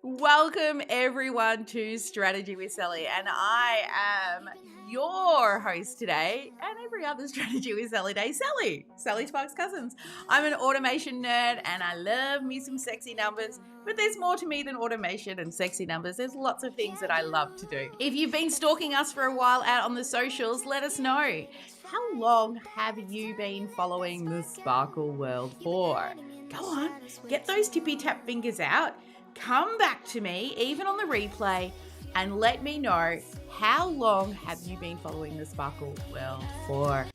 Welcome everyone to Strategy with Sally, and I am your host today, and every other Strategy with Sally day, Sally Sparks Cousins. I'm an automation nerd, and I love me some sexy numbers. But there's more to me than automation and sexy numbers. There's lots of things that I love to do. If you've been stalking us for a while out on the socials, let us know. How long have you been following the Sparkle world for? Go on, get those tippy tap fingers out. Come back to me, even on the replay, and let me know how long have you been following the Sparkle world for?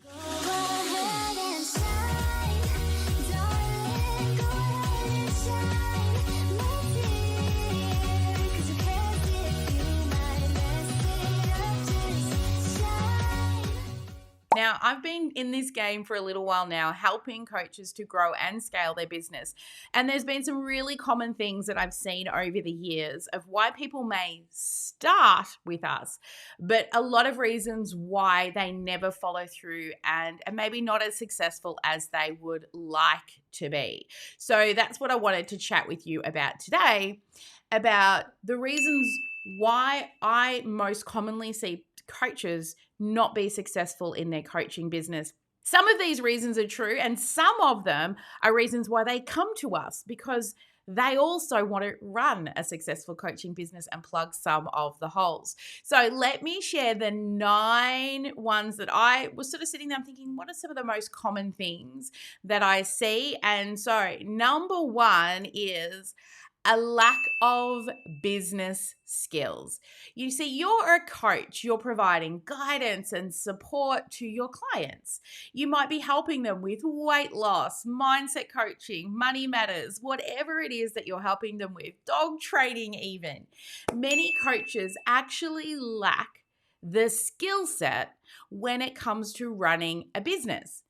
Now, I've been in this game for a little while now, helping coaches to grow and scale their business. And there's been some really common things that I've seen over the years of why people may start with us, but a lot of reasons why they never follow through and are maybe not as successful as they would like to be. So that's what I wanted to chat with you about today, about the reasons why I most commonly see coaches not be successful in their coaching business. Some of these reasons are true, and some of them are reasons why they come to us because they also want to run a successful coaching business and plug some of the holes. So let me share the 9 ones that I was sort of sitting there thinking, what are some of the most common things that I see? And so number 1 is a lack of business skills. You see, you're a coach, you're providing guidance and support to your clients. You might be helping them with weight loss, mindset coaching, money matters, whatever it is that you're helping them with, dog training even. Many coaches actually lack the skill set when it comes to running a business.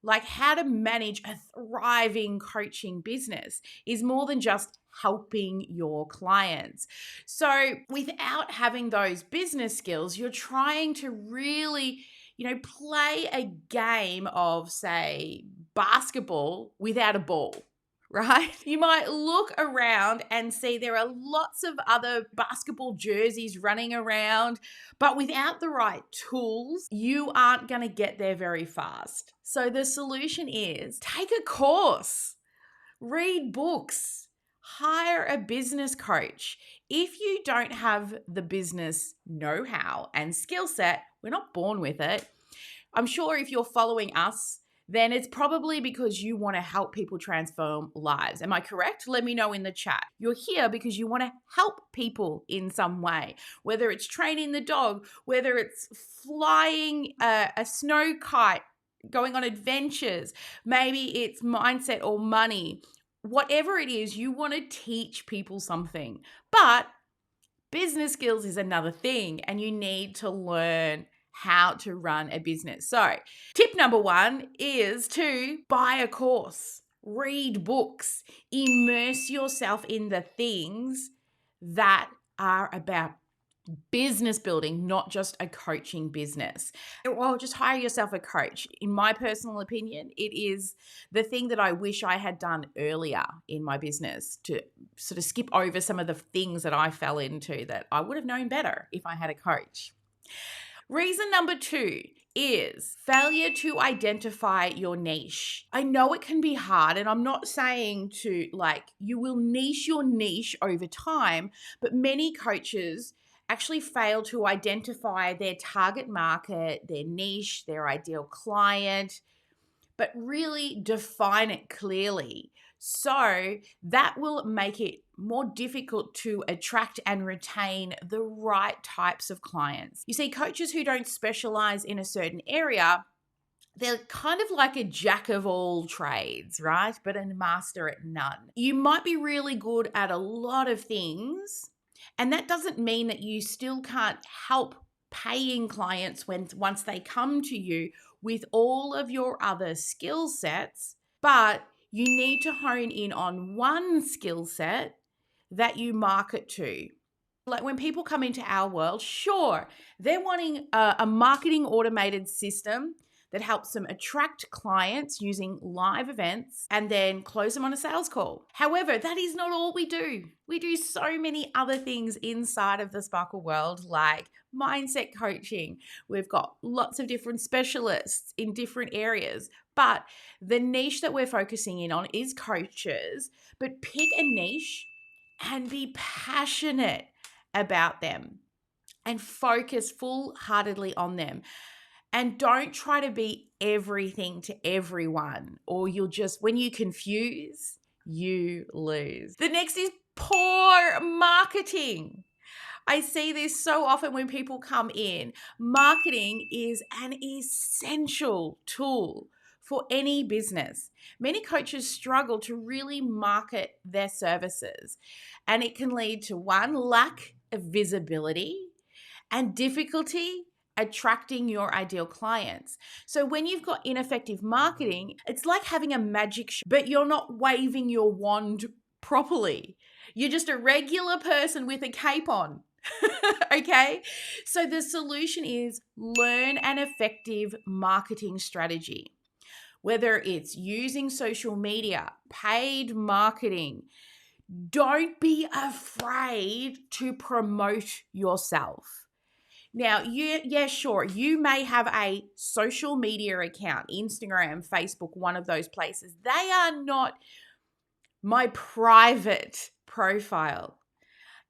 Like how to manage a thriving coaching business is more than just helping your clients. So without having those business skills, you're trying to really, play a game of, say, basketball without a ball. Right? You might look around and see there are lots of other basketball jerseys running around, but without the right tools, you aren't going to get there very fast. So the solution is take a course, read books, hire a business coach. If you don't have the business know-how and skill set, we're not born with it. I'm sure if you're following us, then it's probably because you want to help people transform lives. Am I correct? Let me know in the chat. You're here because you want to help people in some way, whether it's training the dog, whether it's flying a snow kite, going on adventures, maybe it's mindset or money. Whatever it is, you want to teach people something. But business skills is another thing, and you need to learn how to run a business. So, tip number 1 is to buy a course, read books, immerse yourself in the things that are about business building, not just a coaching business. Well, just hire yourself a coach. In my personal opinion, it is the thing that I wish I had done earlier in my business to sort of skip over some of the things that I fell into that I would have known better if I had a coach. Reason number 2 is failure to identify your niche. I know it can be hard, and I'm not saying you will niche your niche over time, but many coaches actually fail to identify their target market, their niche, their ideal client, but really define it clearly. So that will make it more difficult to attract and retain the right types of clients. You see, coaches who don't specialize in a certain area, they're kind of like a jack of all trades, right? But a master at none. You might be really good at a lot of things, and that doesn't mean that you still can't help paying clients once they come to you with all of your other skill sets, but you need to hone in on one skill set that you market to. Like when people come into our world, sure, they're wanting a marketing automated system that helps them attract clients using live events and then close them on a sales call. However, that is not all we do. We do so many other things inside of the Sparkle world, like mindset coaching. We've got lots of different specialists in different areas, but the niche that we're focusing in on is coaches. But pick a niche and be passionate about them and focus full-heartedly on them. And don't try to be everything to everyone, or you'll just, when you confuse, you lose. The next is poor marketing. I see this so often when people come in. Marketing is an essential tool for any business. Many coaches struggle to really market their services, and it can lead to one, lack of visibility, and difficulty attracting your ideal clients. So when you've got ineffective marketing, it's like having a magic show, but you're not waving your wand properly. You're just a regular person with a cape on. Okay? So the solution is learn an effective marketing strategy. Whether it's using social media, paid marketing, don't be afraid to promote yourself. Now, sure, you may have a social media account, Instagram, Facebook, one of those places. They are not my private profile.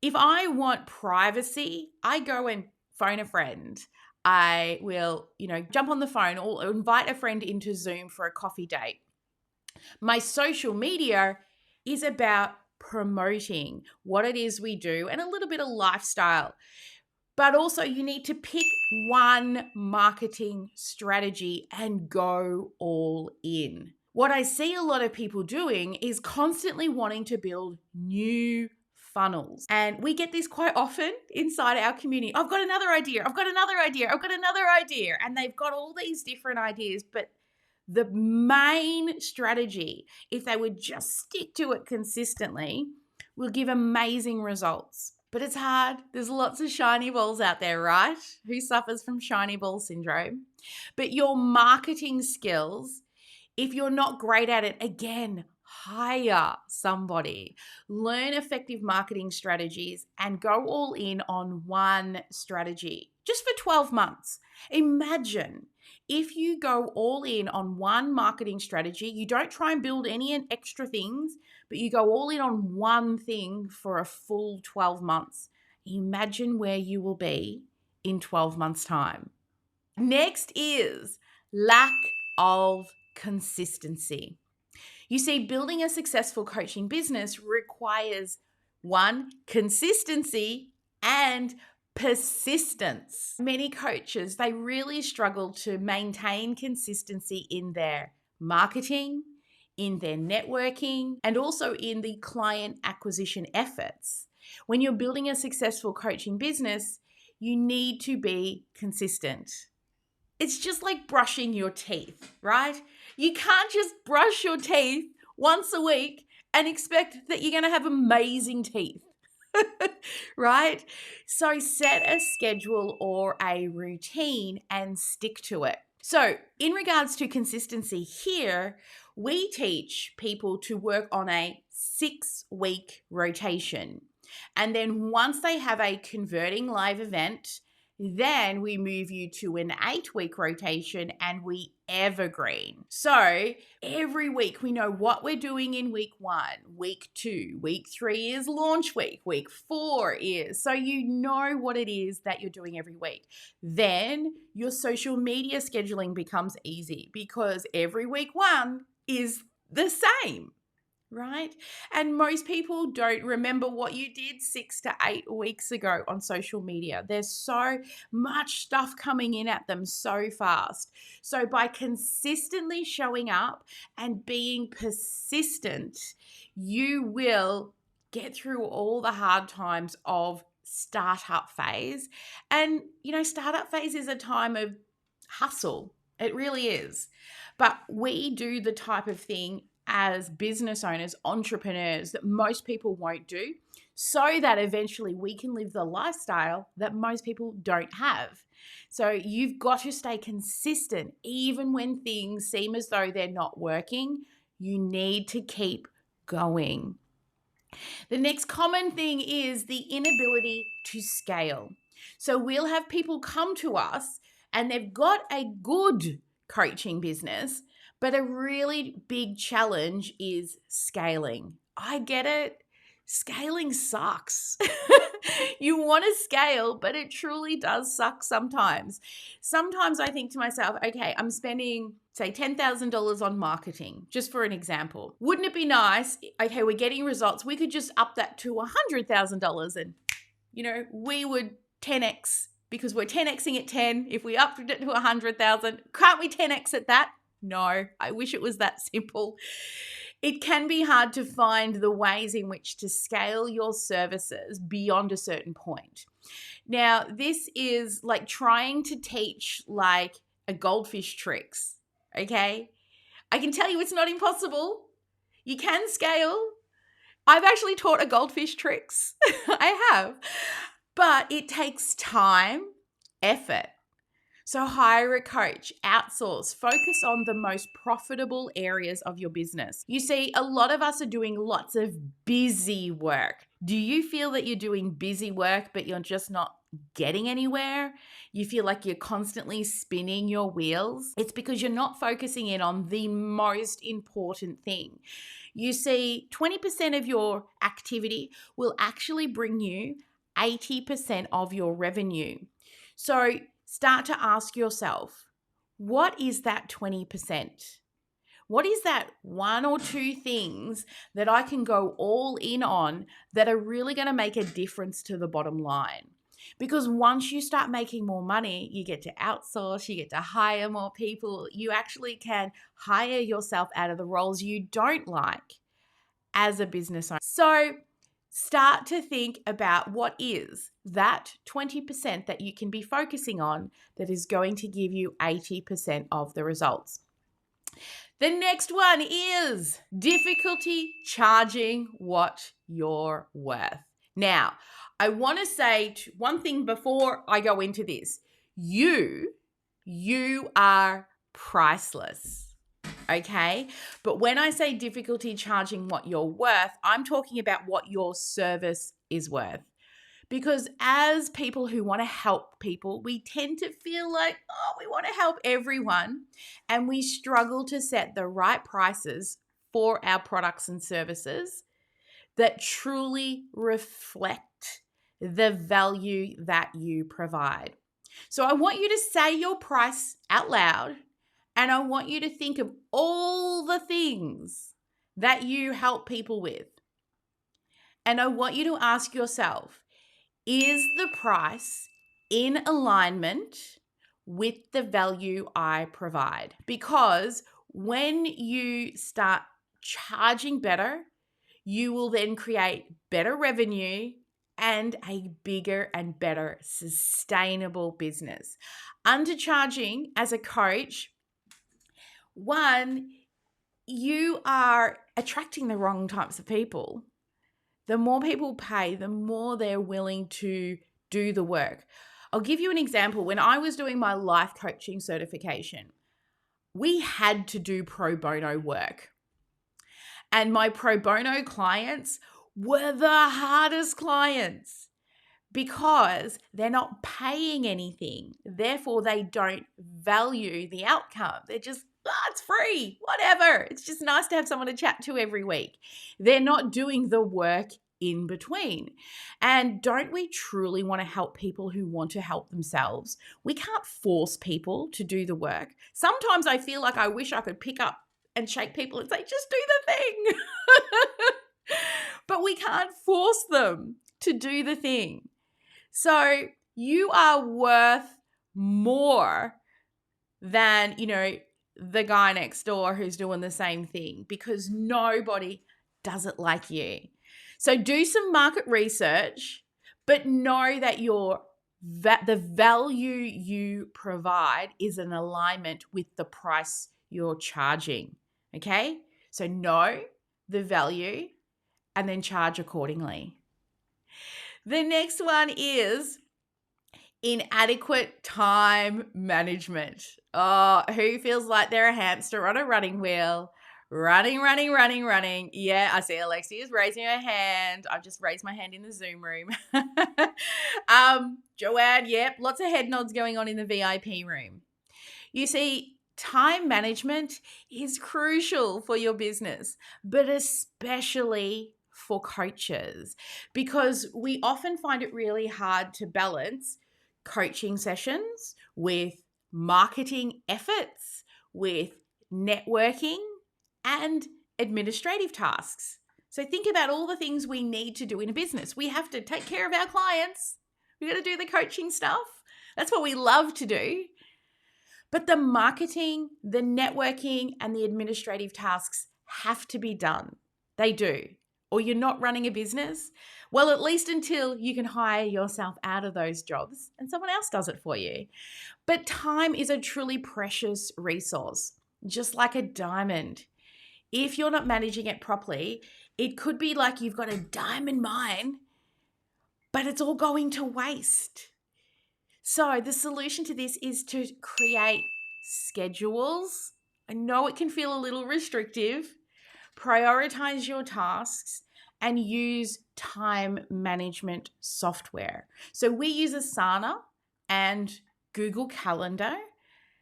If I want privacy, I go and phone a friend. I will, jump on the phone or invite a friend into Zoom for a coffee date. My social media is about promoting what it is we do and a little bit of lifestyle. But also you need to pick one marketing strategy and go all in. What I see a lot of people doing is constantly wanting to build new funnels. And we get this quite often inside our community. I've got another idea. I've got another idea. I've got another idea. And they've got all these different ideas, but the main strategy, if they would just stick to it consistently, will give amazing results. But it's hard. There's lots of shiny balls out there, right? Who suffers from shiny ball syndrome? But your marketing skills, if you're not great at it, again, hire somebody. Learn effective marketing strategies and go all in on one strategy just for 12 months. Imagine if you go all in on one marketing strategy, you don't try and build any extra things, but you go all in on one thing for a full 12 months. Imagine where you will be in 12 months' time. Next is lack of consistency. You see, building a successful coaching business requires one, consistency and persistence. Many coaches, they really struggle to maintain consistency in their marketing, in their networking, and also in the client acquisition efforts. When you're building a successful coaching business, you need to be consistent. It's just like brushing your teeth, right? You can't just brush your teeth once a week and expect that you're going to have amazing teeth, right? So set a schedule or a routine and stick to it. So in regards to consistency here, we teach people to work on a 6-week rotation. And then once they have a converting live event, then we move you to an 8-week rotation and we evergreen. So every week we know what we're doing in week 1, week 2, week 3 is launch week 4 is. So you know what it is that you're doing every week. Then your social media scheduling becomes easy because every week 1 is the same. Right? And most people don't remember what you did 6 to 8 weeks ago on social media. There's so much stuff coming in at them so fast. So by consistently showing up and being persistent, you will get through all the hard times of startup phase. And, startup phase is a time of hustle. It really is. But we do the type of thing as business owners, entrepreneurs, that most people won't do, so that eventually we can live the lifestyle that most people don't have. So you've got to stay consistent even when things seem as though they're not working. You need to keep going. The next common thing is the inability to scale. So we'll have people come to us and they've got a good coaching business, but a really big challenge is scaling. I get it. Scaling sucks. You want to scale, but it truly does suck sometimes. Sometimes I think to myself, okay, I'm spending, say, $10,000 on marketing, just for an example. Wouldn't it be nice? Okay, we're getting results. We could just up that to $100,000 and, we would 10x because we're 10xing at 10. If we upped it to 100,000, can't we 10x at that? No, I wish it was that simple. It can be hard to find the ways in which to scale your services beyond a certain point. Now, this is like trying to teach like a goldfish tricks, okay? I can tell you it's not impossible. You can scale. I've actually taught a goldfish tricks. I have. But it takes time, effort. So hire a coach, outsource, focus on the most profitable areas of your business. You see, a lot of us are doing lots of busy work. Do you feel that you're doing busy work, but you're just not getting anywhere? You feel like you're constantly spinning your wheels? It's because you're not focusing in on the most important thing. You see, 20% of your activity will actually bring you 80% of your revenue. So start to ask yourself, what is that 20%? What is that one or two things that I can go all in on that are really going to make a difference to the bottom line? Because once you start making more money, you get to outsource, you get to hire more people. You actually can hire yourself out of the roles you don't like as a business owner. So start to think about what is that 20% that you can be focusing on that is going to give you 80% of the results. The next one is difficulty charging what you're worth. Now, I want to say one thing before I go into this. You are priceless. Okay. But when I say difficulty charging what you're worth, I'm talking about what your service is worth. Because as people who want to help people, we tend to feel like, we want to help everyone. And we struggle to set the right prices for our products and services that truly reflect the value that you provide. So I want you to say your price out loud. And I want you to think of all the things that you help people with. And I want you to ask yourself, is the price in alignment with the value I provide? Because when you start charging better, you will then create better revenue and a bigger and better sustainable business. Undercharging as a coach, one, you are attracting the wrong types of people. The more people pay, the more they're willing to do the work. I'll give you an example. When I was doing my life coaching certification, we had to do pro bono work. And my pro bono clients were the hardest clients because they're not paying anything. Therefore, they don't value the outcome. They're just, it's free, whatever. It's just nice to have someone to chat to every week. They're not doing the work in between. And don't we truly want to help people who want to help themselves? We can't force people to do the work. Sometimes I feel like I wish I could pick up and shake people and say, just do the thing. But we can't force them to do the thing. So you are worth more than, the guy next door who's doing the same thing, because nobody does it like you. So do some market research, but know that the value you provide is in alignment with the price you're charging. Okay? So know the value and then charge accordingly. The next one is Inadequate time management. Oh, who feels like they're a hamster on a running wheel? Running, running, running, running. Yeah, I see Alexia's raising her hand. I've just raised my hand in the Zoom room. Joanne, yep, lots of head nods going on in the VIP room. You see, time management is crucial for your business, but especially for coaches, because we often find it really hard to balance coaching sessions with marketing efforts, with networking, and administrative tasks. So think about all the things we need to do in a business. We have to take care of our clients. We got to do the coaching stuff. That's what we love to do. But the marketing, the networking, and the administrative tasks have to be done. They do. Or you're not running a business. Well, at least until you can hire yourself out of those jobs and someone else does it for you. But time is a truly precious resource, just like a diamond. If you're not managing it properly, it could be like you've got a diamond mine, but it's all going to waste. So the solution to this is to create schedules. I know it can feel a little restrictive. Prioritize your tasks and use time management software. So we use Asana and Google Calendar.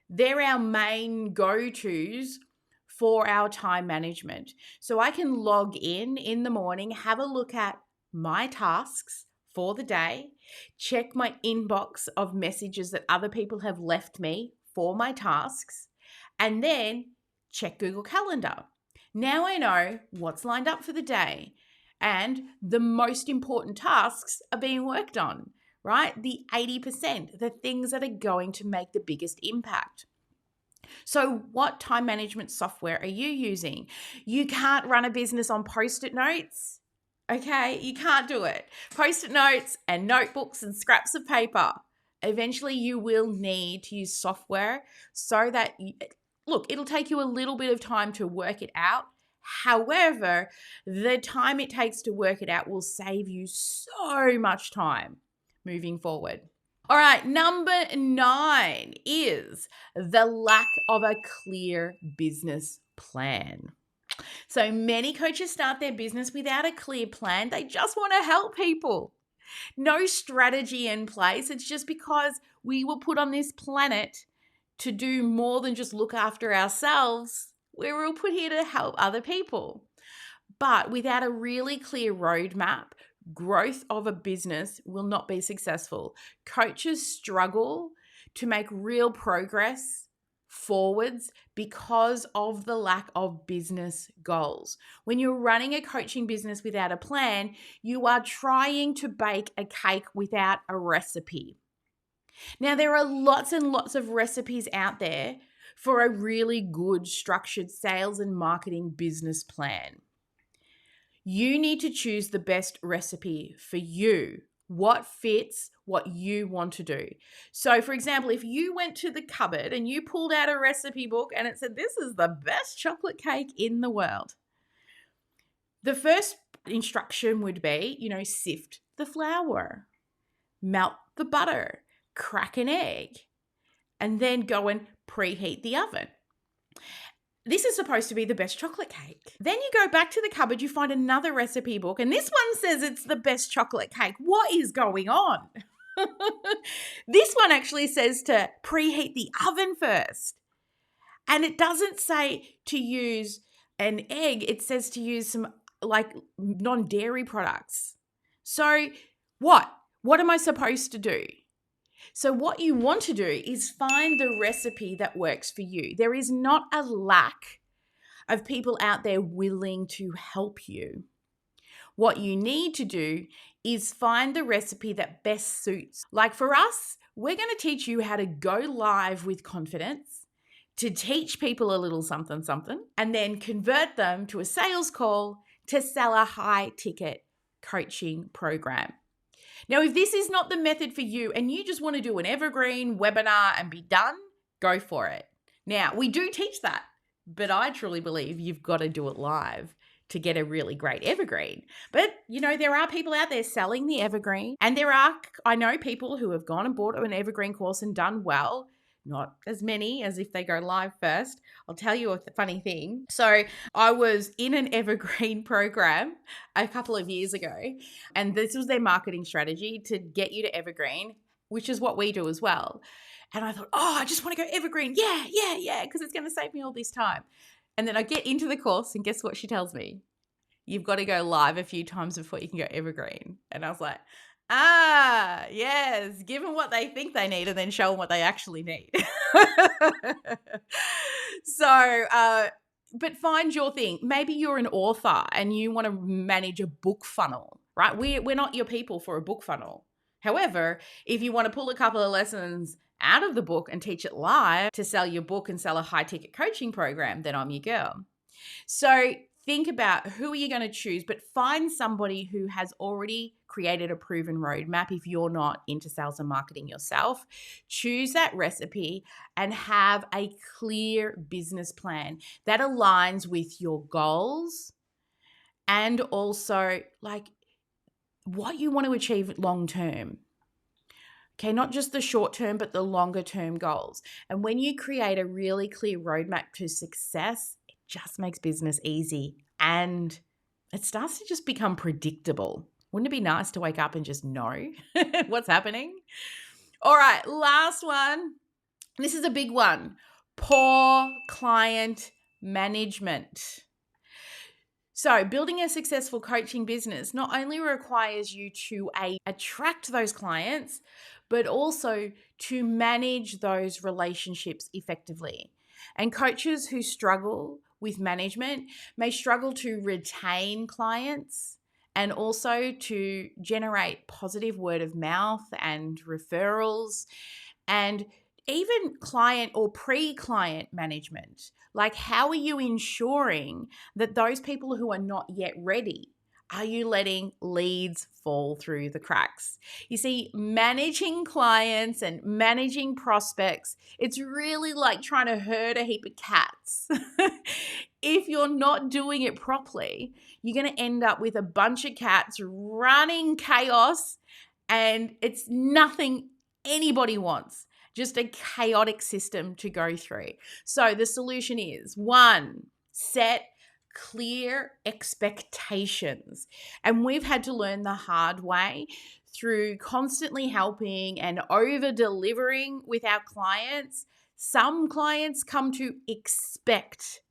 They're our main go-tos for our time management. So I can log in the morning, have a look at my tasks for the day, check my inbox of messages that other people have left me for my tasks, and then check Google Calendar. Now I know what's lined up for the day and the most important tasks are being worked on, right? The 80%, the things that are going to make the biggest impact. So what time management software are you using? You can't run a business on Post-it notes. Okay, you can't do it. Post-it notes and notebooks and scraps of paper. Eventually you will need to use software so that, it'll take you a little bit of time to work it out. However, the time it takes to work it out will save you so much time moving forward. All right, number 9 is the lack of a clear business plan. So many coaches start their business without a clear plan. They just want to help people. No strategy in place. It's just because we were put on this planet to do more than just look after ourselves. We were put here to help other people. But without a really clear roadmap, growth of a business will not be successful. Coaches struggle to make real progress forwards because of the lack of business goals. When you're running a coaching business without a plan, you are trying to bake a cake without a recipe. Now, there are lots and lots of recipes out there for a really good structured sales and marketing business plan. You need to choose the best recipe for you, what fits what you want to do. So, for example, if you went to the cupboard and you pulled out a recipe book and it said, this is the best chocolate cake in the world, the first instruction would be, sift the flour, melt the butter, crack an egg, and then go and preheat the oven. This is supposed to be the best chocolate cake. Then you go back to the cupboard, you find another recipe book, and this one says it's the best chocolate cake. What is going on? This one actually says to preheat the oven first. And it doesn't say to use an egg. It says to use some non-dairy products. So what? What am I supposed to do? So what you want to do is find the recipe that works for you. There is not a lack of people out there willing to help you. What you need to do is find the recipe that best suits. Like for us, we're going to teach you how to go live with confidence, to teach people a little something, and then convert them to a sales call to sell a high-ticket coaching program. Now, if this is not the method for you and you just want to do an evergreen webinar and be done, go for it. Now, we do teach that, but I truly believe you've got to do it live to get a really great evergreen. But, there are people out there selling the evergreen, and I know people who have gone and bought an evergreen course and done well. Not as many as if they go live first. I'll tell you a funny thing. So I was in an evergreen program a couple of years ago, and this was their marketing strategy to get you to evergreen, which is what we do as well. And I thought, I just want to go evergreen. Yeah, because it's going to save me all this time. And then I get into the course, and guess what she tells me? You've got to go live a few times before you can go evergreen. And I was like, yes, give them what they think they need and then show them what they actually need. But find your thing. Maybe you're an author and you want to manage a book funnel, right? We're not your people for a book funnel. However, if you want to pull a couple of lessons out of the book and teach it live to sell your book and sell a high-ticket coaching program, then I'm your girl. So think about who are you going to choose, but find somebody who has already created a proven roadmap. If you're not into sales and marketing yourself, choose that recipe and have a clear business plan that aligns with your goals and also like what you want to achieve long term. Okay, not just the short term, but the longer term goals. And when you create a really clear roadmap to success, it just makes business easy and it starts to just become predictable. Wouldn't it be nice to wake up and just know what's happening? All right, last one. This is a big one. Poor client management. So building a successful coaching business not only requires you to attract those clients, but also to manage those relationships effectively. And coaches who struggle with management may struggle to retain clients and also to generate positive word of mouth and referrals and even client or pre-client management. Like, how are you ensuring that those people who are not yet ready, are you letting leads fall through the cracks? You see, managing clients and managing prospects, it's really like trying to herd a heap of cats. If you're not doing it properly, you're going to end up with a bunch of cats running chaos, and it's nothing anybody wants. Just a chaotic system to go through. So the solution is 1, set clear expectations. And we've had to learn the hard way through constantly helping and over-delivering with our clients. Some clients come to expect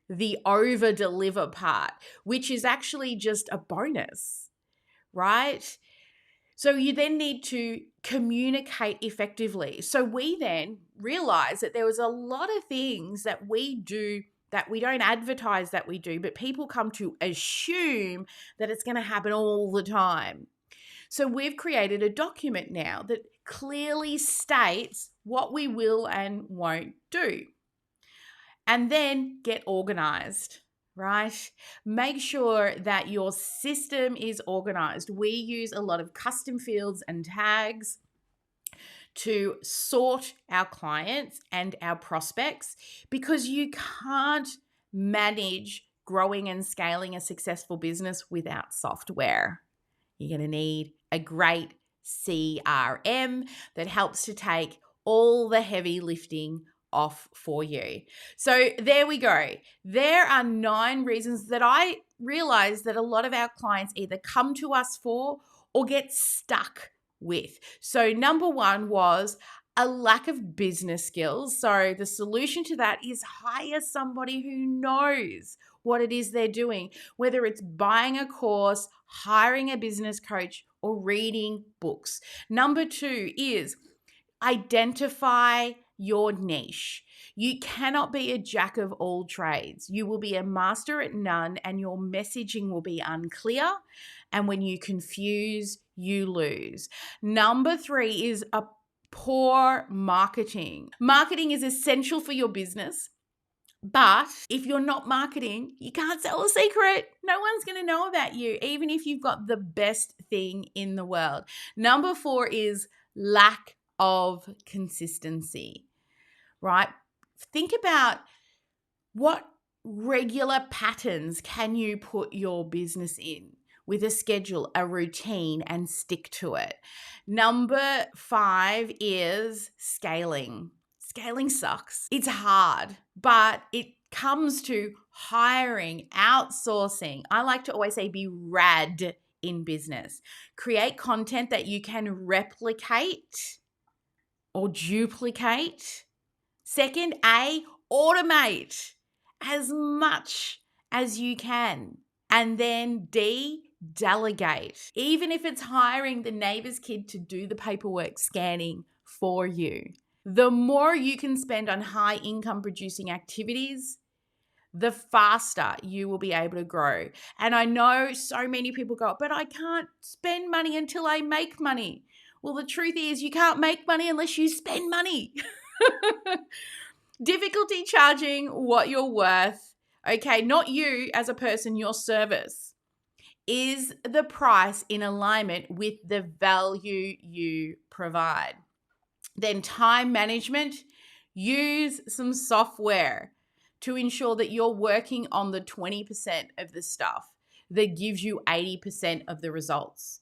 the over-deliver part, which is actually just a bonus, right? So you then need to communicate effectively. So we then realized that there was a lot of things that we do that we don't advertise that we do, but people come to assume that it's going to happen all the time. So we've created a document now that clearly states what we will and won't do. And then get organized. Right? Make sure that your system is organized. We use a lot of custom fields and tags to sort our clients and our prospects because you can't manage growing and scaling a successful business without software. You're going to need a great CRM that helps to take all the heavy lifting off for you. So there we go. There are 9 reasons that I realize that a lot of our clients either come to us for or get stuck with. So number 1 was a lack of business skills. So the solution to that is hire somebody who knows what it is they're doing, whether it's buying a course, hiring a business coach, or reading books. Number 2 is identify your niche. You cannot be a jack of all trades. You will be a master at none, and your messaging will be unclear. And when you confuse, you lose. Number 3 is a poor marketing. Marketing is essential for your business. But if you're not marketing, you can't sell a secret. No one's going to know about you, even if you've got the best thing in the world. Number 4 is lack of consistency, right? Think about what regular patterns can you put your business in with a schedule, a routine, and stick to it? Number 5 is scaling. Scaling sucks. It's hard, but it comes to hiring, outsourcing. I like to always say be rad in business. Create content that you can replicate or duplicate. Second, automate as much as you can. And then D, delegate. Even if it's hiring the neighbor's kid to do the paperwork scanning for you. The more you can spend on high income producing activities, the faster you will be able to grow. And I know so many people go, but I can't spend money until I make money. Well, the truth is you can't make money unless you spend money. Difficulty charging what you're worth, okay, not you as a person, your service, is the price in alignment with the value you provide. Then time management, use some software to ensure that you're working on the 20% of the stuff that gives you 80% of the results.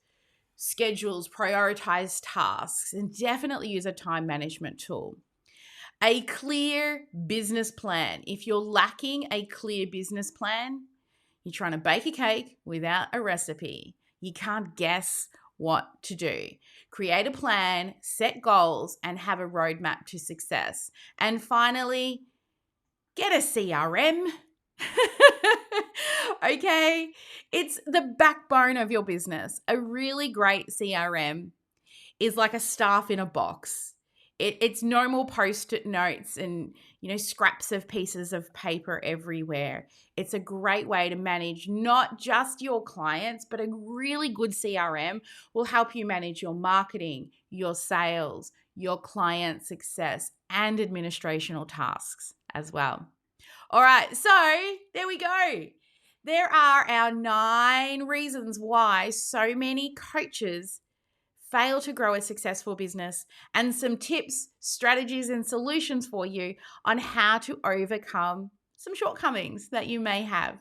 Schedules, prioritize tasks, and definitely use a time management tool. A clear business plan. If you're lacking a clear business plan, you're trying to bake a cake without a recipe. You can't guess what to do. Create a plan, set goals, and have a roadmap to success. And finally, get a CRM. Okay, it's the backbone of your business. A really great CRM is like a staff in a box. It's no more post-it notes and scraps of pieces of paper everywhere. It's a great way to manage not just your clients, but a really good CRM will help you manage your marketing, your sales, your client success, and administrational tasks as well. All right, so there we go. There are our 9 reasons why so many coaches fail to grow a successful business, and some tips, strategies, and solutions for you on how to overcome some shortcomings that you may have.